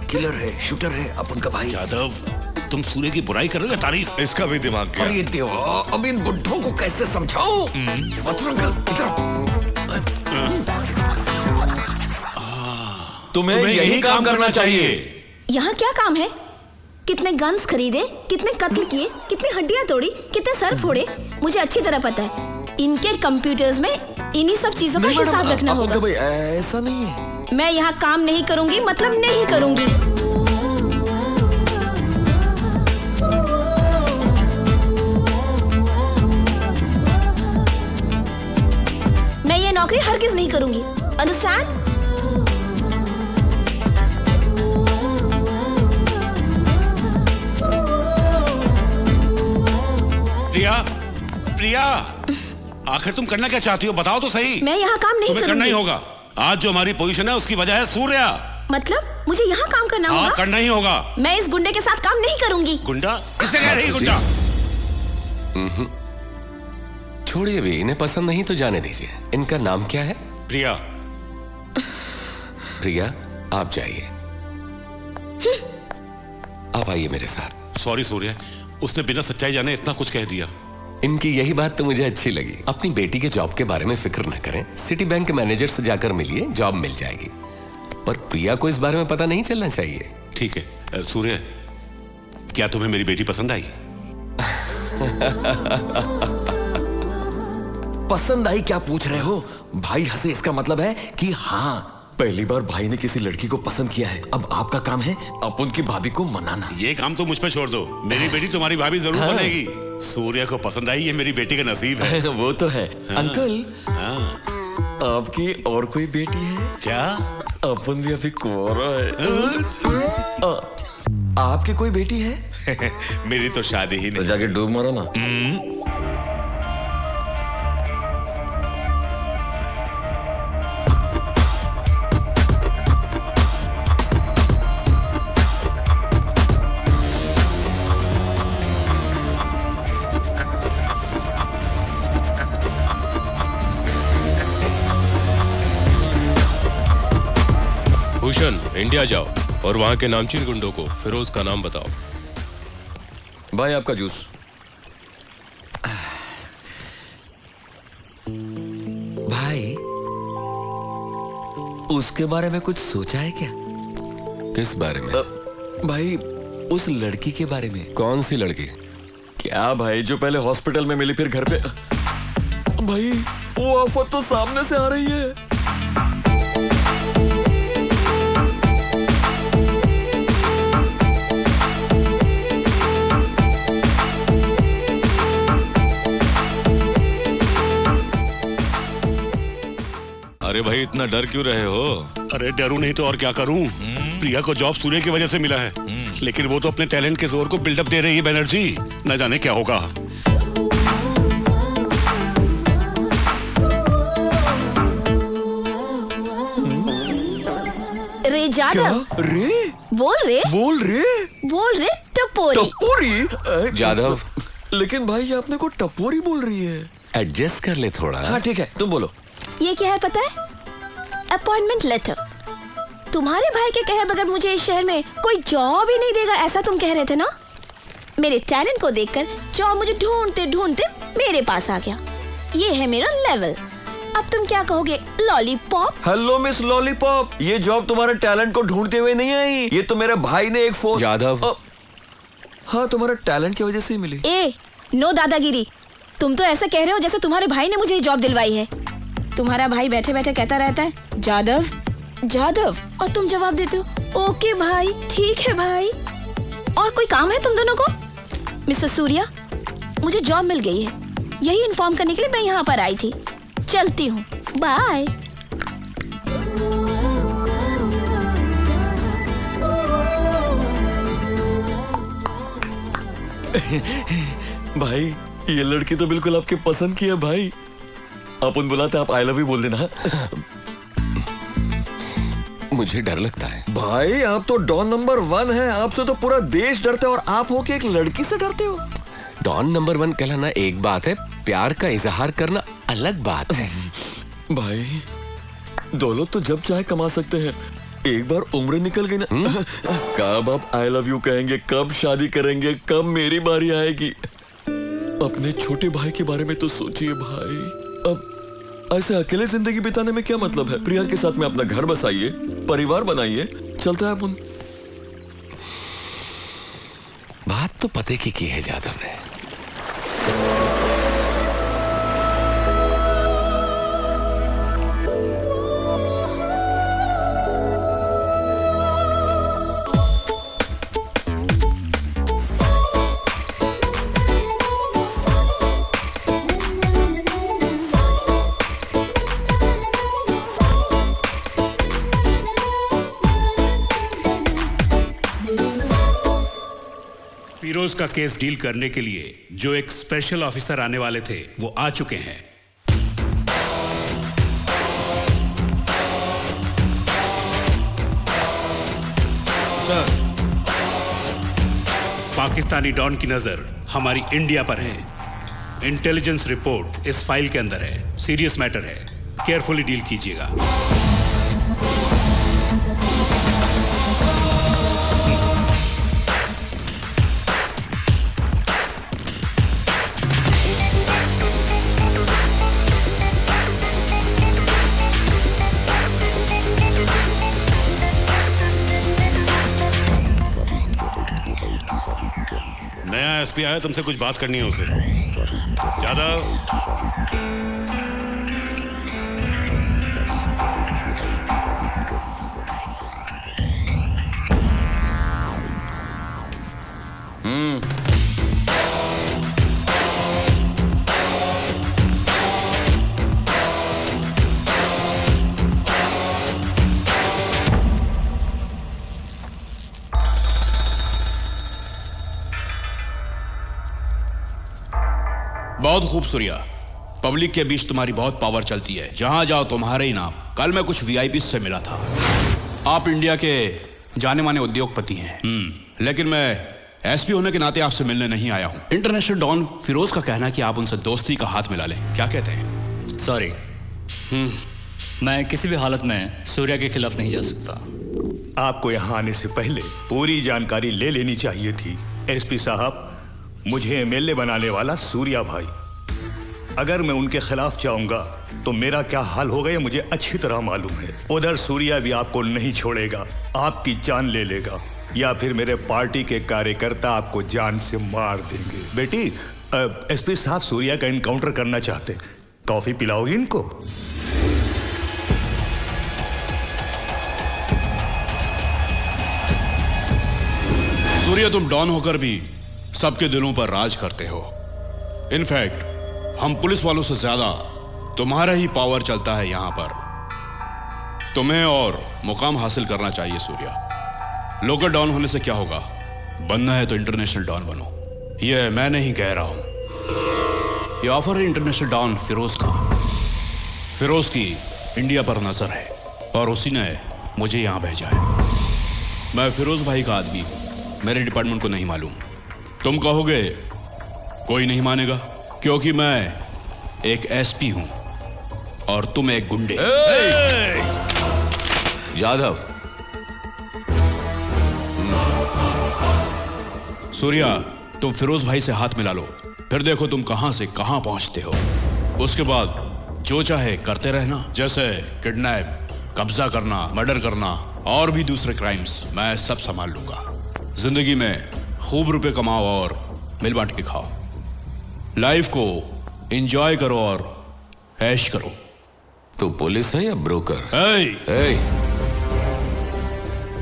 Killer है, shooter है, अपन का भाई। जादव, तुम सूर्य की बुराई कर रहे हो या तारीफ? इसका भी दिमाग गया। अरे देवा, अब इन बुड्ढों को कैसे समझाऊं? तुम्हें यही काम करना चाहिए। यहाँ क्या काम है? कितने गन्स खरीदे, कितने कत्ल किए, कितनी हड्डियां तोड़ी, कितने सर फोड़े, मुझे अच्छी तरह पता है। इनके कंप्यूटर्स में इन्हीं सब चीजों का हिसाब रखना होगा। भाई ऐसा नहीं है। मैं यहाँ काम नहीं करूंगी, मतलब नहीं करूंगी। मैं ये नौकरी हरगिज नहीं करूंगी। अंडरस्टैंड? प्रिया, प्रिया, आखिर तुम करना क्या चाहती हो? बताओ तो सही। मैं यहाँ काम नहीं तुम्हें करूंगी। करना ही होगा। आज जो हमारी पोजीशन है उसकी वजह है सूर्या। मतलब मुझे यहाँ काम करना हाँ, होगा? करना ही होगा। मैं इस गुंडे के साथ काम नहीं करूंगी। गुंडा? किसने कह रही गुंडा? छोड़िए भी, इन्हें पसंद नहीं तो जाने दीजिए। इनका नाम क्या है? प्रिया। प्रिया, आप जाइए। आप आइए मेरे साथ। सॉरी सूर्य, उसने बिना सच्चाई जाने इतना कुछ कह दिया। इनकी यही बात तो मुझे अच्छी लगी। अपनी बेटी के जॉब के बारे में फिक्र न करें, सिटी बैंक के मैनेजर से जाकर मिलिए, जॉब मिल जाएगी। पर प्रिया को इस बारे में पता नहीं चलना चाहिए। ठीक है। सूर्य, क्या तुम्हें मेरी बेटी पसंद आई? पसंद आई क्या पूछ रहे हो? भाई हंसे, इसका मतलब है कि हाँ, पहली बार भाई ने किसी लड़की को पसंद किया है। अब आपका काम है अपन की भाभी को मनाना। ये काम तो मुझ पे छोड़ दो। मेरी बेटी तुम्हारी भाभी जरूर बनेगी। सूर्य को पसंद आई, ये मेरी बेटी का नसीब है। वो तो है। अंकल, हाँ। आपकी और कोई बेटी है क्या? अपन भी अभी कुंवारा है। आपकी कोई बेटी है? मेरी तो शादी ही तो नहीं। जाके डूब मारो ना। भूषण, इंडिया जाओ और वहां के नामचीन गुंडों को फिरोज का नाम बताओ। भाई आपका जूस। भाई, उसके बारे में कुछ सोचा है क्या? किस बारे में? भाई, उस लड़की के बारे में। कौन सी लड़की? क्या भाई, जो पहले हॉस्पिटल में मिली फिर घर पे? भाई, वो आफत तो सामने से आ रही है। अरे भाई, इतना डर क्यों रहे हो? अरे डरू नहीं तो और क्या करूं? प्रिया को जॉब सूर्य की वजह से मिला है, लेकिन वो तो अपने टैलेंट के जोर को बिल्डअप दे रही है बनर्जी। न जाने क्या होगा। रे जादव, रे बोल रे टपोरी। टपोरी? जादव, लेकिन भाई ये अपने को टपोरी बोल रही है। एडजस्ट कर ले थोड़ा। हाँ ठीक है, तुम बोलो। ये क्या है पता है? Appointment letter. तुम्हारे भाई के कहे बगैर मुझे इस शहर में कोई जॉब ही नहीं देगा, ऐसा तुम कह रहे थे ना? मेरे टैलेंट को देखकर जॉब मुझे ढूंढते ढूंढते मेरे पास आ गया। ये है मेरा लेवल। अब तुम क्या कहोगे? लॉलीपॉप? हेलो मिस लॉलीपॉप, ये जॉब तुम्हारे टैलेंट को ढूंढते हुए नहीं आई। ये तो मेरे भाई ने एक फोन। जादव, हाँ, तुम्हारे टैलेंट की वजह से ही मिली। नो दादागिरी। तुम तो ऐसा कह रहे हो जैसे तुम्हारे भाई ने मुझे ये जॉब दिलवाई है। तुम्हारा भाई बैठे बैठे कहता रहता है जादव जादव, और तुम जवाब देते हो ओके भाई, ठीक है भाई। और कोई काम है तुम दोनों को? मिस्टर सूर्या, मुझे जॉब मिल गई है, यही इन्फॉर्म करने के लिए मैं यहाँ पर आई थी। चलती हूँ, बाय। भाई, ये लड़की तो बिल्कुल आपके पसंद की है भाई। अपन बुलाते आप आई लव यू बोल देना। मुझे डर लगता है। भाई, आप तो डॉन नंबर 1 है। आपसे तो पूरा देश डरता है और आप हो के एक लड़की से डरते हो। डॉन नंबर 1 कहलाना एक बात है, प्यार का इजहार करना अलग बात है। भाई, दौलत तो जब चाहे कमा सकते हैं, एक बार उम्र निकल गई ना, कब आप आई लव यू कहेंगे, कब शादी करेंगे, कब मेरी बारी आएगी। अपने छोटे भाई के बारे में तो सोचिए भाई। अब ऐसे अकेले जिंदगी बिताने में क्या मतलब है। प्रिया के साथ में अपना घर बसाइए, परिवार बनाइए, चलता है अपन। बात तो पते की है जादव ने। फिरोज का केस डील करने के लिए जो एक स्पेशल ऑफिसर आने वाले थे वो आ चुके हैं। सर, पाकिस्तानी डॉन की नजर हमारी इंडिया पर है। इंटेलिजेंस रिपोर्ट इस फाइल के अंदर है। सीरियस मैटर है, केयरफुली डील कीजिएगा। नया एसपी आया, तुमसे कुछ बात करनी है उसे। यादव, बहुत खूब सूर्या। पब्लिक के बीच तुम्हारी बहुत पावर चलती है, जहां जाओ तुम्हारे ही नाम। कल मैं कुछ वीआईपी से मिला था। आप इंडिया के जाने माने उद्योगपति हैं, लेकिन मैं एसपी होने के नाते आपसे मिलने नहीं आया हूं। इंटरनेशनल डॉन फिरोज का कहना है कि आप उनसे दोस्ती का हाथ मिला लें। क्या कहते हैं? सॉरी, मैं किसी भी हालत में सूर्या के खिलाफ नहीं जा सकता। आपको यहाँ आने से पहले पूरी जानकारी ले लेनी चाहिए थी। एसपी साहब, मुझे एमएलए बनाने वाला सूर्या भाई, अगर मैं उनके खिलाफ जाऊंगा तो मेरा क्या हाल होगा ये मुझे अच्छी तरह मालूम है। उधर सूर्या भी आपको नहीं छोड़ेगा, आपकी जान ले लेगा, या फिर मेरे पार्टी के कार्यकर्ता आपको जान से मार देंगे। बेटी, एसपी साहब सूर्या का इनकाउंटर करना चाहते, कॉफी पिलाओगी इनको? सूर्या, तुम डॉन होकर भी सबके दिलों पर राज करते हो। इनफैक्ट हम पुलिस वालों से ज्यादा तुम्हारा ही पावर चलता है यहां पर। तुम्हें और मुकाम हासिल करना चाहिए सूर्या। लोकल डॉन होने से क्या होगा, बनना है तो इंटरनेशनल डॉन बनो। यह मैं नहीं कह रहा हूं, यह ऑफर है इंटरनेशनल डॉन फिरोज का। फिरोज की इंडिया पर नजर है और उसी ने मुझे यहां भेजा है। मैं फिरोज भाई का आदमी हूं, मेरे डिपार्टमेंट को नहीं मालूम। तुम कहोगे कोई नहीं मानेगा, क्योंकि मैं एक एसपी हूं और तुम एक गुंडे। जादव, सूर्या, तुम फिरोज भाई से हाथ मिला लो, फिर देखो तुम कहां से कहां पहुंचते हो। उसके बाद जो चाहे करते रहना, जैसे किडनैप, कब्जा करना, मर्डर करना और भी दूसरे क्राइम्स मैं सब संभाल लूंगा। जिंदगी में खूब रुपए कमाओ और मिल बांट के खाओ। लाइफ को एंजॉय करो और ऐश करो। तू पुलिस है या ब्रोकर? ए!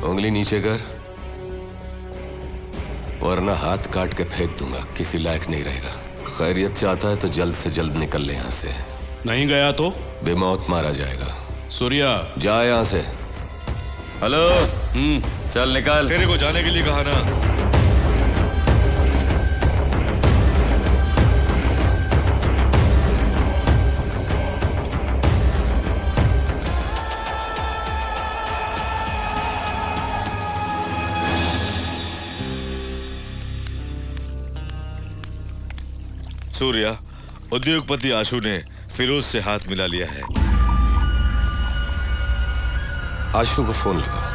उंगली नीचे कर, वरना हाथ काट के फेंक दूंगा, किसी लायक नहीं रहेगा। खैरियत चाहता है तो जल्द से जल्द निकल ले यहाँ से, नहीं गया तो बेमौत मारा जाएगा। सूर्या, जा यहाँ से। हेलो, चल निकाल। तेरे को जाने के लिए कहा ना। सूर्या, उद्योगपति आशु ने फिरोज से हाथ मिला लिया है। आशु को फोन लगाओ।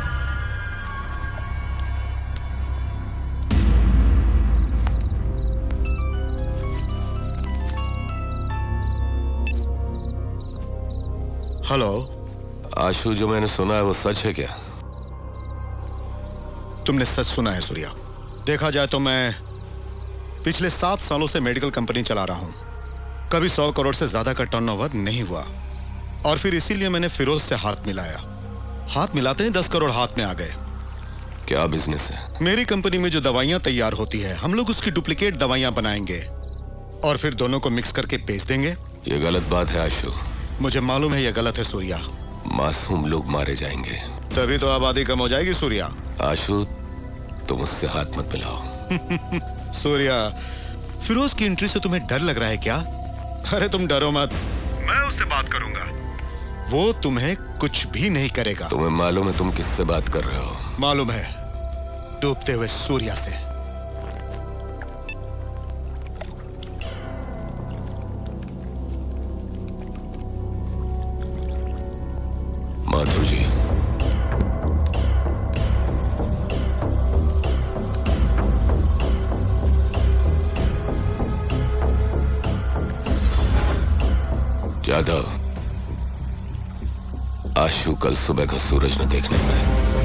हेलो। आशु, जो मैंने सुना है वो सच है क्या? तुमने सच सुना है सूर्या। देखा जाए तो मैं पिछले 7 सालों से मेडिकल कंपनी चला रहा हूं। कभी 100 करोड़ से ज्यादा का टर्नओवर नहीं हुआ, और फिर इसीलिए मैंने फिरोज से हाथ मिलाया। हाथ मिलाते ही 10 करोड़ हाथ में आ गए। क्या बिजनेस है? मेरी कंपनी में जो दवाइयां तैयार होती है, हम लोग उसकी डुप्लीकेट दवाइयां बनाएंगे और फिर दोनों को मिक्स करके बेच देंगे। ये गलत बात है आशु। मुझे मालूम है ये गलत है सूर्या। मासूम लोग मारे जाएंगे। तभी तो आबादी कम हो जाएगी सूर्या। आशु, तुम उससे हाथ मत मिलाओ। सूर्या, फिरोज की एंट्री से तुम्हें डर लग रहा है क्या? अरे तुम डरो मत, मैं उससे बात करूंगा। वो तुम्हें कुछ भी नहीं करेगा। तुम्हें मालूम है तुम किससे बात कर रहे हो? मालूम है, डूबते हुए सूर्या से। माथुर जी, जादव, आशु कल सुबह का सूरज न देखने पाए।